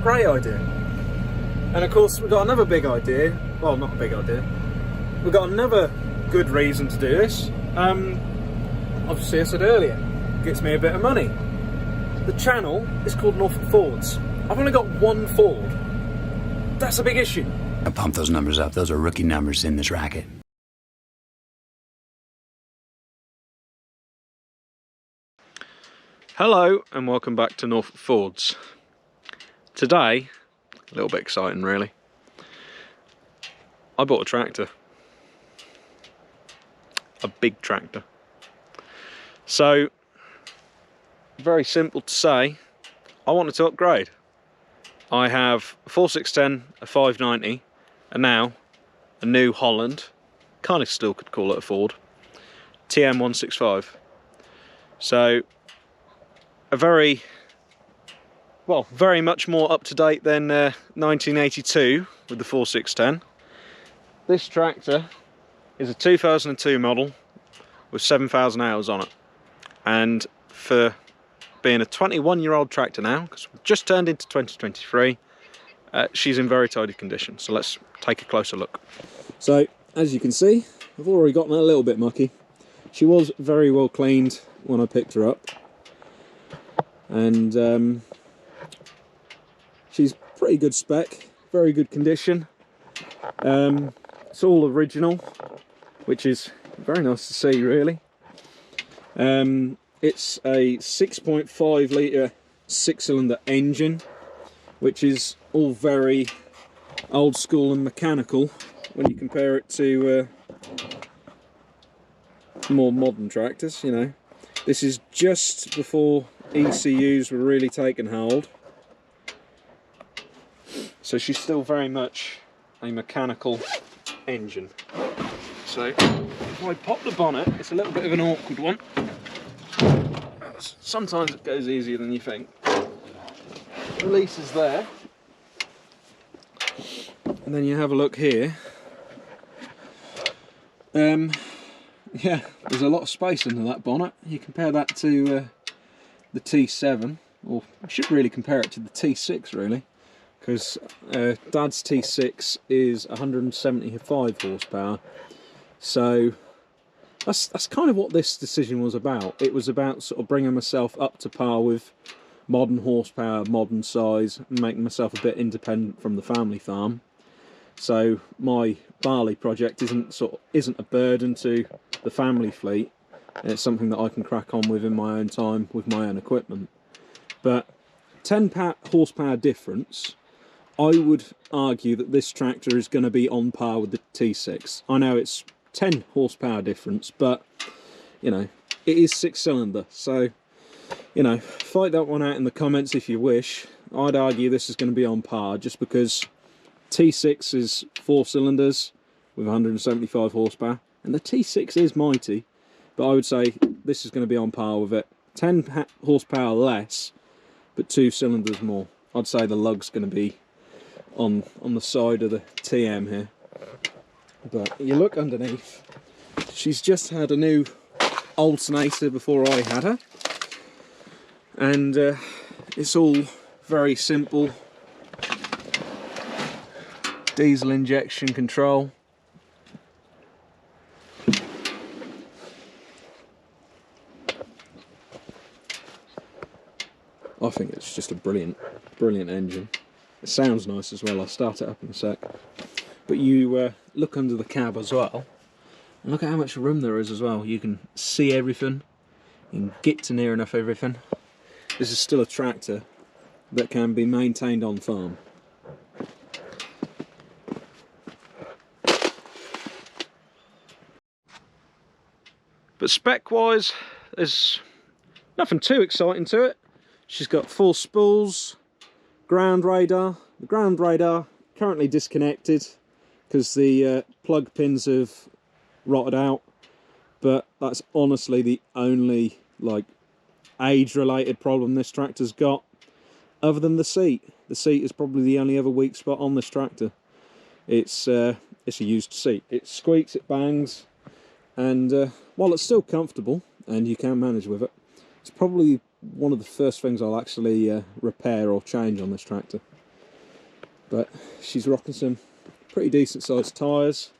great idea. And of course we've got another big idea, well, not a big idea, we've got another good reason to do this. Obviously, I said earlier, gets me a bit of money. The channel is called Norfolkfords. I've only got one Ford. That's a big issue. I pump those numbers up. Those are rookie numbers in this racket. Hello and welcome back to Norfolkfords. Today, a little bit exciting really. I bought a tractor. A big tractor. So, very simple to say, I wanted to upgrade. I have a 4610, a 590, and now a New Holland, kind of still could call it a Ford, TM165. So, a very much more up to date than 1982 with the 4610. This tractor is a 2002 model with 7,000 hours on it, and for being a 21-year-old tractor now, because we've just turned into 2023, she's in very tidy condition. So let's take a closer look. So as you can see, I've already gotten a little bit mucky. She was very well cleaned when I picked her up, and she's pretty good spec, very good condition. It's all original, which is very nice to see really. It's a 6.5 litre 6-cylinder engine, which is all very old school and mechanical when you compare it to more modern tractors, you know. This is just before ECUs were really taking hold, so she's still very much a mechanical engine. So if I pop the bonnet, it's a little bit of an awkward one. Sometimes it goes easier than you think. Release is there, and then you have a look here. Yeah, there's a lot of space under that bonnet. You compare that to the T7, or I should really compare it to the T6 really, because Dad's T6 is 175 horsepower. So that's kind of what this decision was about. It was about sort of bringing myself up to par with modern horsepower, modern size, and making myself a bit independent from the family farm. So my barley project isn't a burden to the family fleet, and it's something that I can crack on with in my own time with my own equipment. But 10 horsepower difference, I would argue that this tractor is going to be on par with the T6. I know it's 10 horsepower difference, but you know, it is 6-cylinder, so you know, fight that one out in the comments if you wish. I'd argue this is going to be on par, just because T6 is 4 cylinders with 175 horsepower, and the T6 is mighty, but I would say this is going to be on par with it. 10 horsepower less, but 2 cylinders more. I'd say the lug's going to be on the side of the TM here. But you look underneath, she's just had a new alternator before I had her, and it's all very simple. Diesel injection control. I think it's just a brilliant engine. It sounds nice as well. I'll start it up in a sec. But you look under the cab as well, and look at how much room there is as well. You can see everything, you can get to near enough everything. This is still a tractor that can be maintained on farm. But spec wise, there's nothing too exciting to it. She's got 4 spools, ground radar. The ground radar currently disconnected because the plug pins have rotted out, but that's honestly the only like age related problem this tractor's got, other than the seat. The seat is probably the only other weak spot on this tractor. It's a used seat. It squeaks, it bangs, and while it's still comfortable and you can manage with it, it's probably one of the first things I'll actually repair or change on this tractor. but she's rocking some pretty decent sized tyres,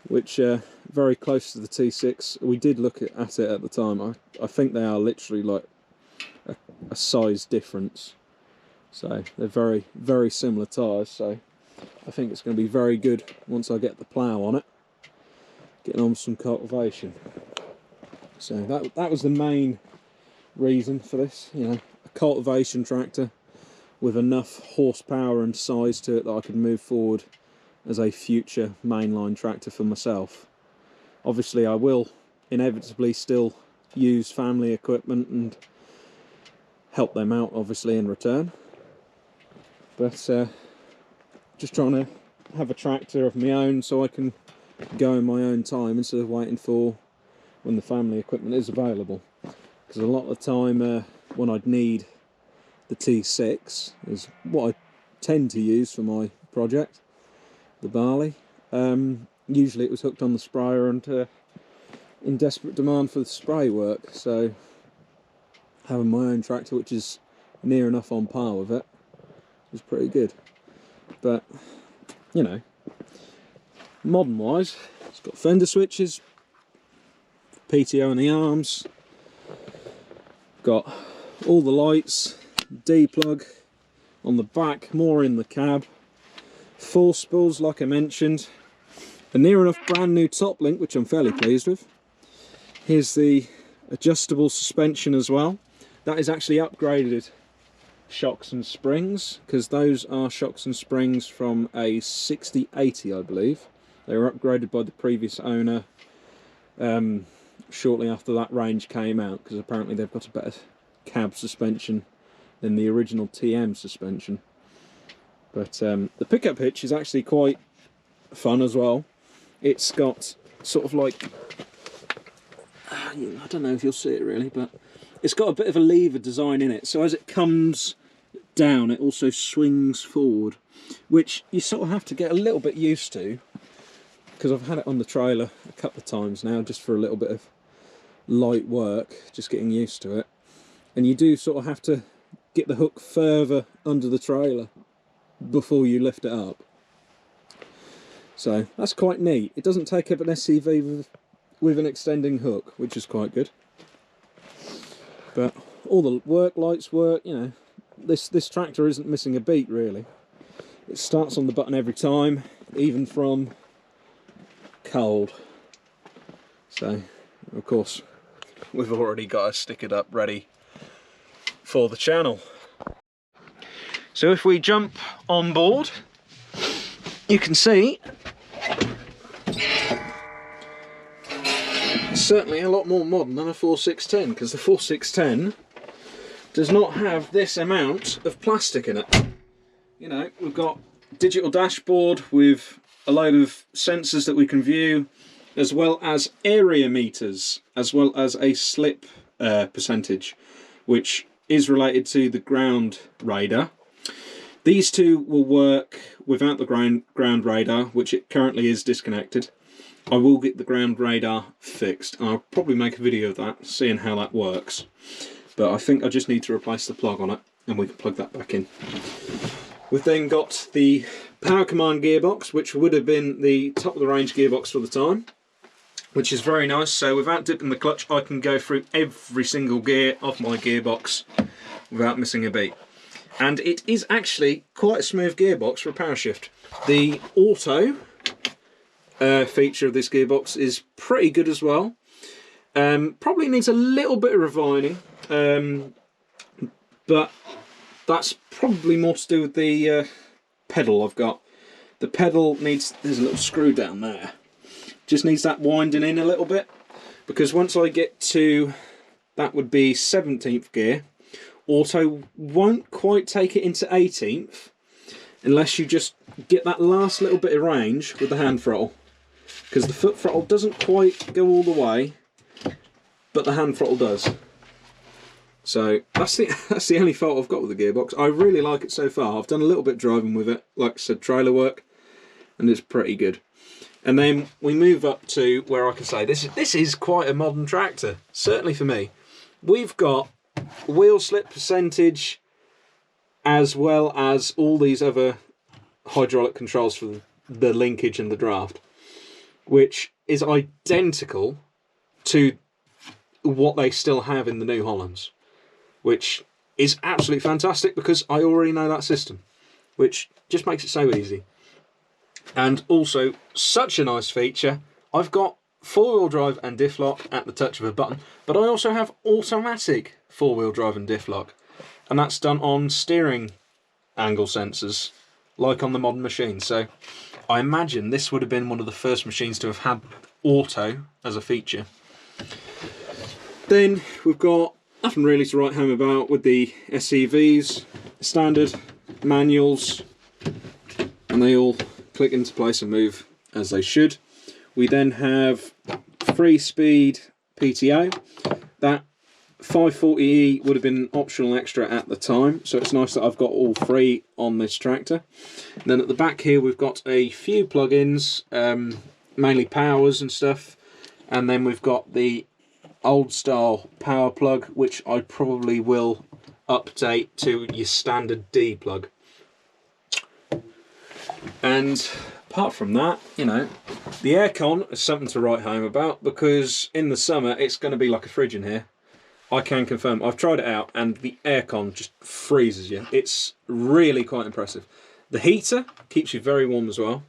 which are very close to the T6. We did look at it at the time. I think they are literally like a size difference, so they're very, very similar tyres. So I think it's going to be very good once I get the plough on it, getting on with some cultivation. So that was the main reason for this, you know, a cultivation tractor with enough horsepower and size to it that I could move forward as a future mainline tractor for myself. Obviously I will inevitably still use family equipment and help them out obviously in return, but just trying to have a tractor of my own so I can go in my own time instead of waiting for when the family equipment is available. Because a lot of the time when I'd need the T6 is what I tend to use for my project, the barley. Usually it was hooked on the sprayer and in desperate demand for the spray work, so having my own tractor, which is near enough on par with it, is pretty good. But you know, modern wise, it's got fender switches, PTO in the arms, got all the lights, D-plug on the back, more in the cab, 4 spools like I mentioned, a near enough brand new top link, which I'm fairly pleased with. Here's the adjustable suspension as well. That is actually upgraded shocks and springs, because those are shocks and springs from a 6080, I believe. They were upgraded by the previous owner shortly after that range came out, because apparently they've got a better cab suspension than the original TM suspension. But the pickup hitch is actually quite fun as well. It's got sort of like, I don't know if you'll see it really, but it's got a bit of a lever design in it, so as it comes down it also swings forward, which you sort of have to get a little bit used to, because I've had it on the trailer a couple of times now just for a little bit of light work, just getting used to it, and you do sort of have to get the hook further under the trailer before you lift it up. So that's quite neat. It doesn't take up an SCV with an extending hook, which is quite good. But all the work lights work, you know. This tractor isn't missing a beat really. It starts on the button every time, even from cold. So of course we've already got a stickered up ready for the channel. So if we jump on board, you can see it's certainly a lot more modern than a 4610, because the 4610 does not have this amount of plastic in it. You know, we've got digital dashboard with a load of sensors that we can view, as well as area meters, as well as a slip percentage, which is related to the ground radar. These two will work without the ground radar, which it currently is disconnected. I will get the ground radar fixed. I'll probably make a video of that, seeing how that works. But I think I just need to replace the plug on it, and we can plug that back in. We've then got the power command gearbox, which would have been the top of the range gearbox for the time, which is very nice. So without dipping the clutch, I can go through every single gear of my gearbox without missing a beat. And it is actually quite a smooth gearbox for a power shift. The auto feature of this gearbox is pretty good as well. Probably needs a little bit of refining, but that's probably more to do with the pedal I've got. The pedal needs, there's a little screw down there, just needs that winding in a little bit, because once I get to, that would be 17th gear, auto won't quite take it into 18th unless you just get that last little bit of range with the hand throttle, because the foot throttle doesn't quite go all the way, but the hand throttle does. So that's the only fault I've got with the gearbox. I really like it so far. I've done a little bit driving with it, like I said, trailer work, and it's pretty good. And then we move up to where I can say this is quite a modern tractor, certainly for me. We've got wheel slip percentage, as well as all these other hydraulic controls for the linkage and the draft, which is identical to what they still have in the New Hollands, which is absolutely fantastic because I already know that system, which just makes it so easy. And also, such a nice feature, I've got four-wheel drive and diff lock at the touch of a button, but I also have automatic four-wheel drive and diff lock, and that's done on steering angle sensors, like on the modern machine. So I imagine this would have been one of the first machines to have had auto as a feature. Then we've got nothing really to write home about with the SCVs, standard manuals, and they all click into place and move as they should. We then have 3-speed PTO. That 540E would have been optional extra at the time, so it's nice that I've got all three on this tractor. And then at the back here we've got a few plugins, mainly powers and stuff, and then we've got the old style power plug, which I probably will update to your standard D plug. And apart from that, you know, the aircon is something to write home about, because in the summer it's going to be like a fridge in here. I can confirm, I've tried it out and the aircon just freezes you. It's really quite impressive. The heater keeps you very warm as well.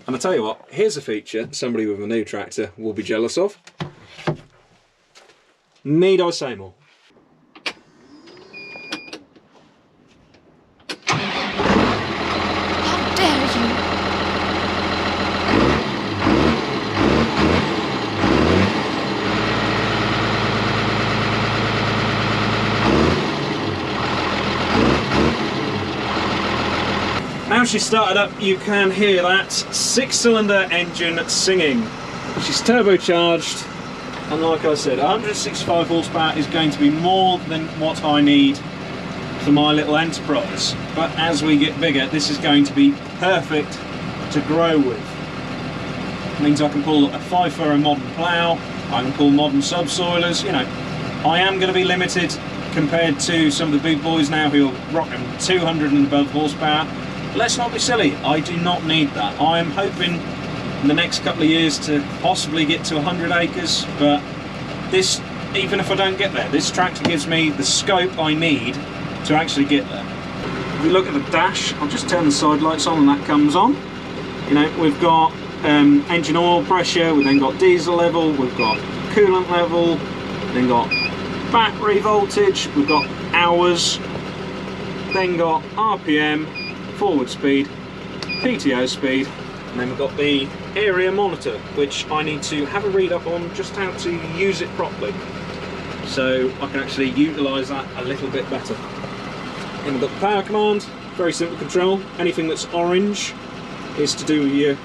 And I tell you what, here's a feature somebody with a new tractor will be jealous of. Need I say more? How dare you! Now she's started up, you can hear that 6-cylinder engine singing. She's turbocharged, and like I said, 165 horsepower is going to be more than what I need for my little enterprise. But as we get bigger, this is going to be perfect to grow with. It means I can pull a 5-furrow modern plough, I can pull modern subsoilers, you know. I am going to be limited compared to some of the big boys now who are rocking 200 and above horsepower. Let's not be silly, I do not need that. I am hoping in the next couple of years to possibly get to 100 acres, but this, even if I don't get there, this tractor gives me the scope I need to actually get there. If we look at the dash, I'll just turn the side lights on and that comes on. You know, we've got engine oil pressure, we've then got diesel level, we've got coolant level, then got battery voltage, we've got hours, then got RPM, forward speed, PTO speed, and then we've got the area monitor, which I need to have a read up on just how to use it properly, so I can actually utilise that a little bit better. And we've got the power command, very simple control. Anything that's orange is to do with your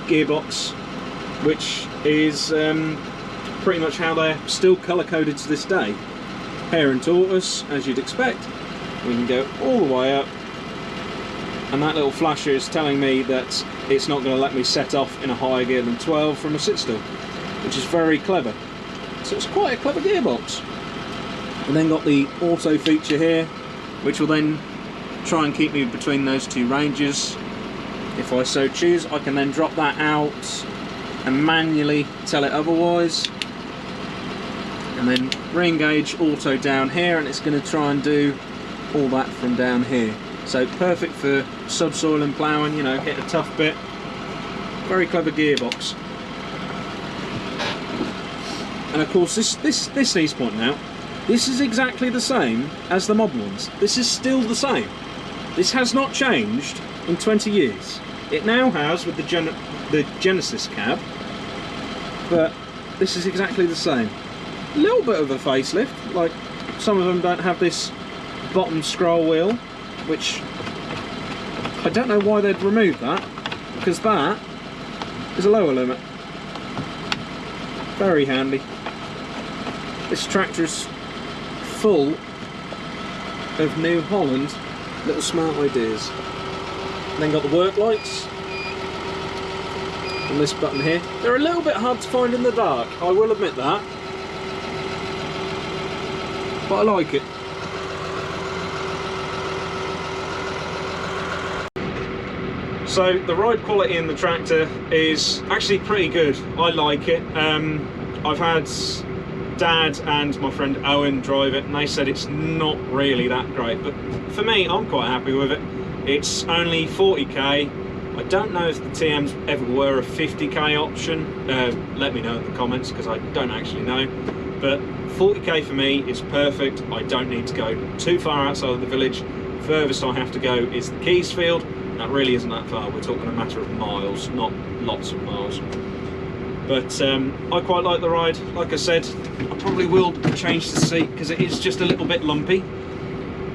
gearbox, which is pretty much how they're still colour coded to this day. Hare and tortoise, as you'd expect. We can go all the way up, and that little flasher is telling me that it's not going to let me set off in a higher gear than 12 from a sit still, which is very clever. So it's quite a clever gearbox. And then got the auto feature here, which will then try and keep me between those two ranges. If I so choose, I can then drop that out and manually tell it otherwise, and then re-engage auto down here, and it's going to try and do all that from down here. So perfect for subsoil and ploughing, you know, hit a tough bit. Very clever gearbox. And of course this needs pointing out. This is exactly the same as the modern ones. This is still the same. This has not changed in 20 years. It now has with the Genesis cab, but this is exactly the same. A little bit of a facelift, like some of them don't have this bottom scroll wheel, which I don't know why they'd remove that, because that is a lower limit. Very handy. This tractor is full of New Holland little smart ideas. Then got the work lights on this button here. They're a little bit hard to find in the dark, I will admit that, but I like it. So the ride quality in the tractor is actually pretty good. I like it. I've had Dad and my friend Owen drive it, and they said it's not really that great, but for me, I'm quite happy with it. It's only 40k. I don't know if the TMs ever were a 50k option. Let me know in the comments, because I don't actually know. But 40k for me is perfect. I don't need to go too far outside of the village. Furthest I have to go is the Keysfield. That really isn't that far. We're talking a matter of miles, not lots of miles. But I quite like the ride. Like I said, I probably will change the seat because it is just a little bit lumpy.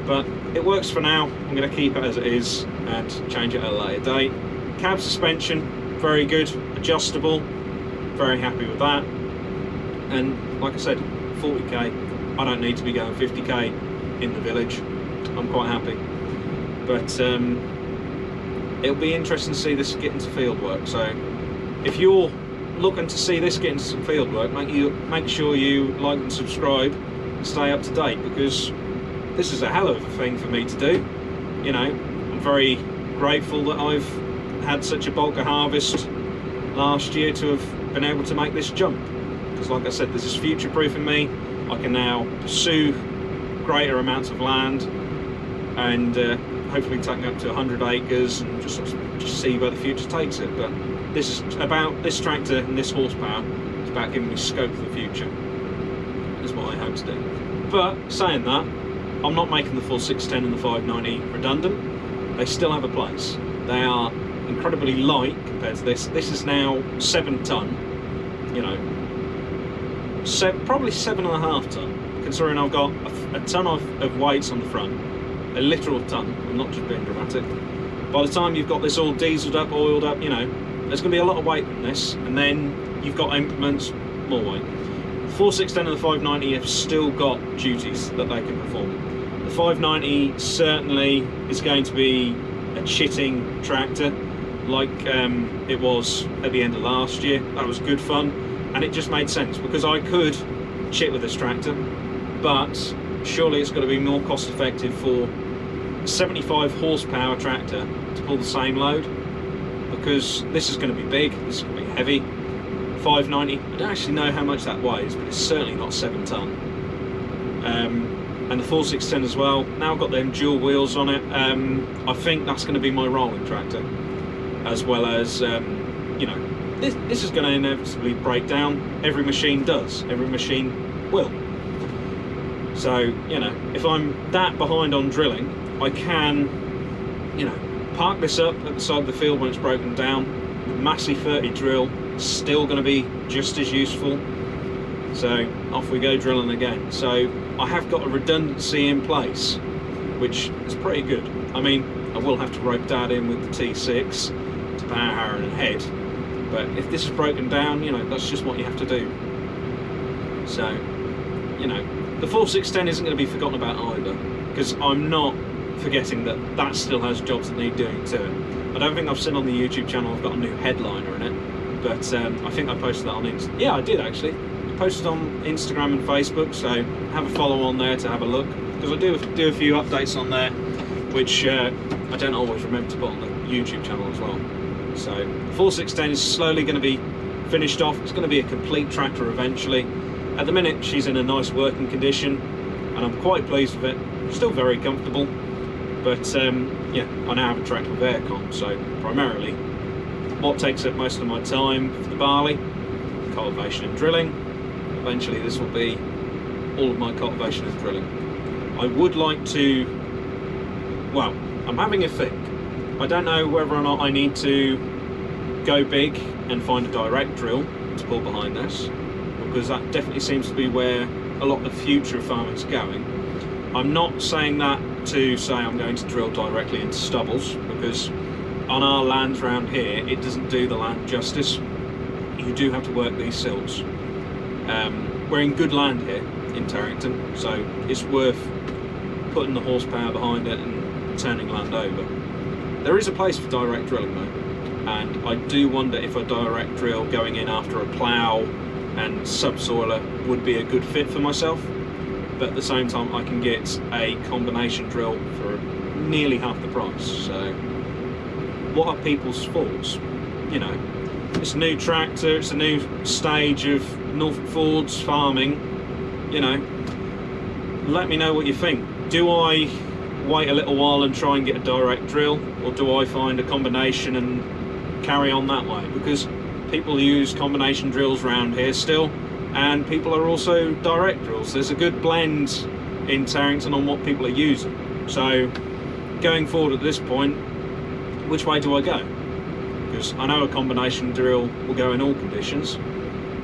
But it works for now. I'm going to keep it as it is and change it at a later date. Cab suspension, very good, adjustable. Very happy with that. And like I said, 40k. I don't need to be going 50k in the village. I'm quite happy. But it'll be interesting to see this get into field work. So if you're looking to see this get into some field work, make sure you like and subscribe and stay up to date, because this is a hell of a thing for me to do. You know, I'm very grateful that I've had such a bulk of harvest last year to have been able to make this jump, because like I said, this is future-proofing me. I can now pursue greater amounts of land and hopefully take up to 100 acres and just see where the future takes it. But this is about, this tractor and this horsepower is about giving me scope for the future. That's what I hope to do. But saying that, I'm not making the full 610 and the 590 redundant. They still have a place. They are incredibly light compared to this. This is now 7 ton, you know, probably 7.5 ton, considering I've got a ton of weights on the front, a literal ton. I'm not just being dramatic. By the time you've got this all dieseled up, oiled up, you know, there's going to be a lot of weight in this, and then you've got implements, more weight. The 4610 and the 590 have still got duties that they can perform. The 590 certainly is going to be a chitting tractor, like it was at the end of last year. That was good fun, and it just made sense because I could chit with this tractor, but surely it's got to be more cost effective for a 75 horsepower tractor to pull the same load, because this is going to be big, this is going to be heavy. 590, I don't actually know how much that weighs, but it's certainly not 7 ton. And the 4610 as well, now I've got them dual wheels on it. I think that's going to be my rolling tractor, as well as you know, this is going to inevitably break down. Every machine does, every machine will. So, you know, if I'm that behind on drilling, I can, you know, park this up at the side of the field when it's broken down. The Massey 30 drill is still going to be just as useful. So off we go drilling again. So I have got a redundancy in place, which is pretty good. I mean, I will have to rope Dad in with the T6 to power harrow and head, but if this is broken down, you know, that's just what you have to do. So, you know, the 4610 isn't going to be forgotten about either, because I'm not forgetting that that still has jobs that need doing to it. I don't think I've seen on the YouTube channel I've got a new headliner in it, but I think I posted that on Instagram. Yeah, I did actually. I posted on Instagram and Facebook, so have a follow on there to have a look, because I do a few updates on there, which I don't always remember to put on the YouTube channel as well. So the 4610 is slowly going to be finished off. It's going to be a complete tractor eventually. At the minute, she's in a nice working condition, and I'm quite pleased with it. Still very comfortable, but yeah, I now have a tractor with aircon, so primarily what takes up most of my time for the barley, cultivation and drilling. Eventually this will be all of my cultivation and drilling. I would like to, well, I'm having a think. I don't know whether or not I need to go big and find a direct drill to pull behind this, because that definitely seems to be where a lot of the future of farming is going. I'm not saying that to say I'm going to drill directly into stubbles, because on our lands around here it doesn't do the land justice. You do have to work these sills. We're in good land here in Tarrington, so it's worth putting the horsepower behind it and turning land over. There is a place for direct drilling though, and I do wonder if a direct drill going in after a plough and subsoiler would be a good fit for myself. But at the same time, I can get a combination drill for nearly half the price. So what are people's thoughts? You know, it's a new tractor, it's a new stage of Norfolkfords farming, you know, let me know what you think. Do I wait a little while and try and get a direct drill, or do I find a combination and carry on that way? Because people use combination drills around here still, and people are also direct drills. There's a good blend in Tarrington on what people are using. So going forward at this point, which way do I go? Because I know a combination drill will go in all conditions,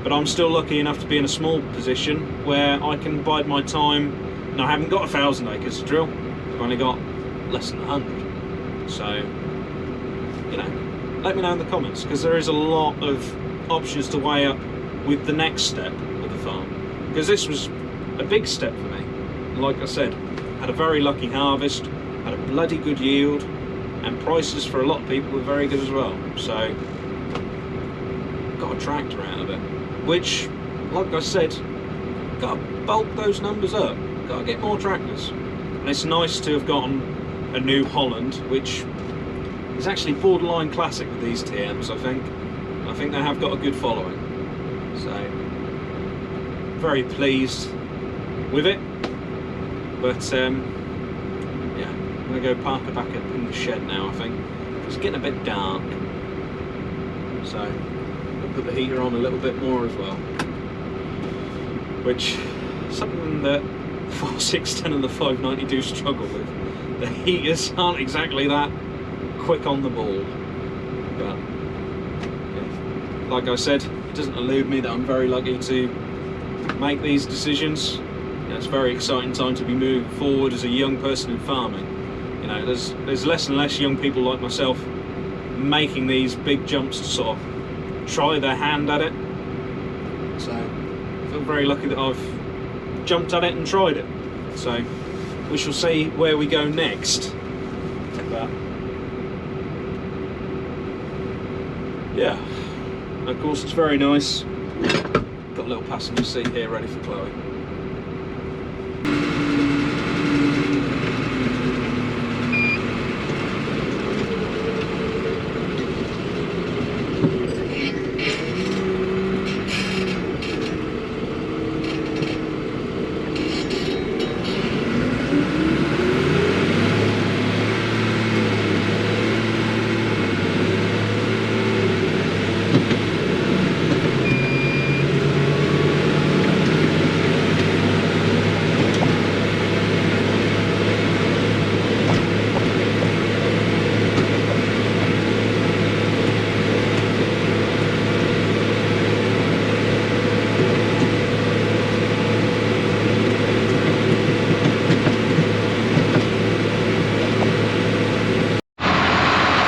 but I'm still lucky enough to be in a small position where I can bide my time, and I haven't got 1,000 acres to drill. I've only got less than 100. So, you know, let me know in the comments, because there is a lot of options to weigh up with the next step of the farm. Because this was a big step for me. Like I said, had a very lucky harvest, had a bloody good yield, and prices for a lot of people were very good as well. So, got a tractor out of it, which, like I said, got to bulk those numbers up, got to get more tractors. And it's nice to have gotten a New Holland, which is actually borderline classic with these TMs, I think. I think they have got a good following. So, very pleased with it. But, yeah, I'm going to go park it back up in the shed now, I think. It's getting a bit dark. So, I'll put the heater on a little bit more as well. Which, something that 4610 and the 590 do struggle with. The heaters aren't exactly that quick on the ball. But, yeah, like I said, it doesn't elude me that I'm very lucky to make these decisions. You know, it's a very exciting time to be moving forward as a young person in farming. You know, there's less and less young people like myself making these big jumps to sort of try their hand at it. So I feel very lucky that I've jumped at it and tried it. So we shall see where we go next. But yeah, and of course it's very nice. Got a little passenger seat here ready for Chloe.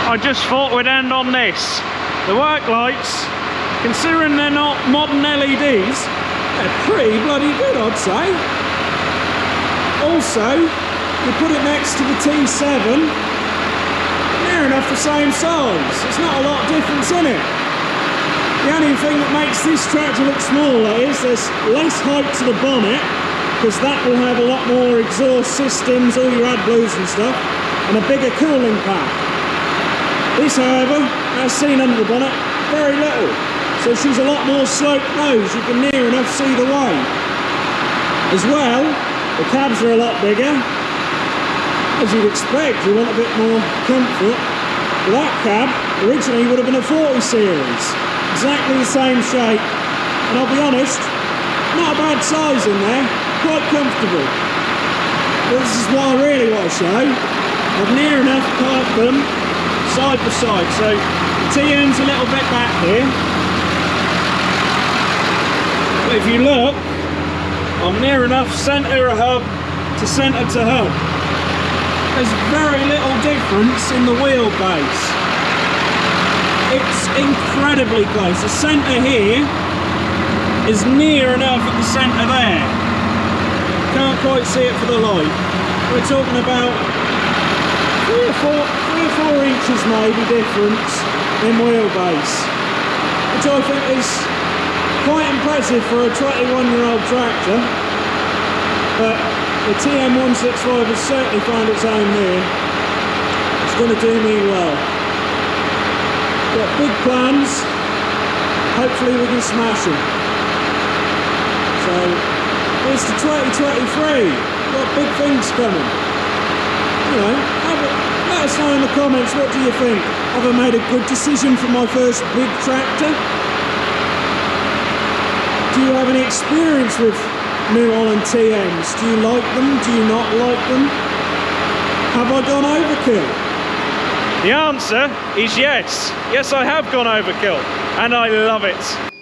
I just thought we'd end on this. The work lights, considering they're not modern LEDs, they're pretty bloody good, I'd say. Also, you put it next to the T7, near enough the same size. There's not a lot of difference in it. The only thing that makes this tractor look smaller is there's less height to the bonnet, because that will have a lot more exhaust systems, all your AdBlues and stuff, and a bigger cooling pack. This, however, as seen under the bonnet, very little. So she's a lot more sloped nose, you can near enough see the way. As well, the cabs are a lot bigger. As you'd expect, you want a bit more comfort. But that cab originally would have been a 40 series. Exactly the same shape. And I'll be honest, not a bad size in there, quite comfortable. But this is what I really want to show. I've near enough parked them side by side, so the TM's a little bit back here, but if you look, I'm near enough centre of hub to centre to hub. There's very little difference in the wheelbase. It's incredibly close. The centre here is near enough at the centre there. Can't quite see it for the light. We're talking about 3 or 4 inches maybe difference in wheelbase, which I think is quite impressive for a 21-year-old tractor. But the TM165 has certainly found its own here. It's going to do me well. got big plans. Hopefully we can smash them. So, it's the 2023. Got big things coming. You know, let us know in the comments, what do you think? Have I made a good decision for my first big tractor? Do you have any experience with New Holland TMs? Do you like them? Do you not like them? Have I gone overkill? The answer is yes. Yes, I have gone overkill, and I love it.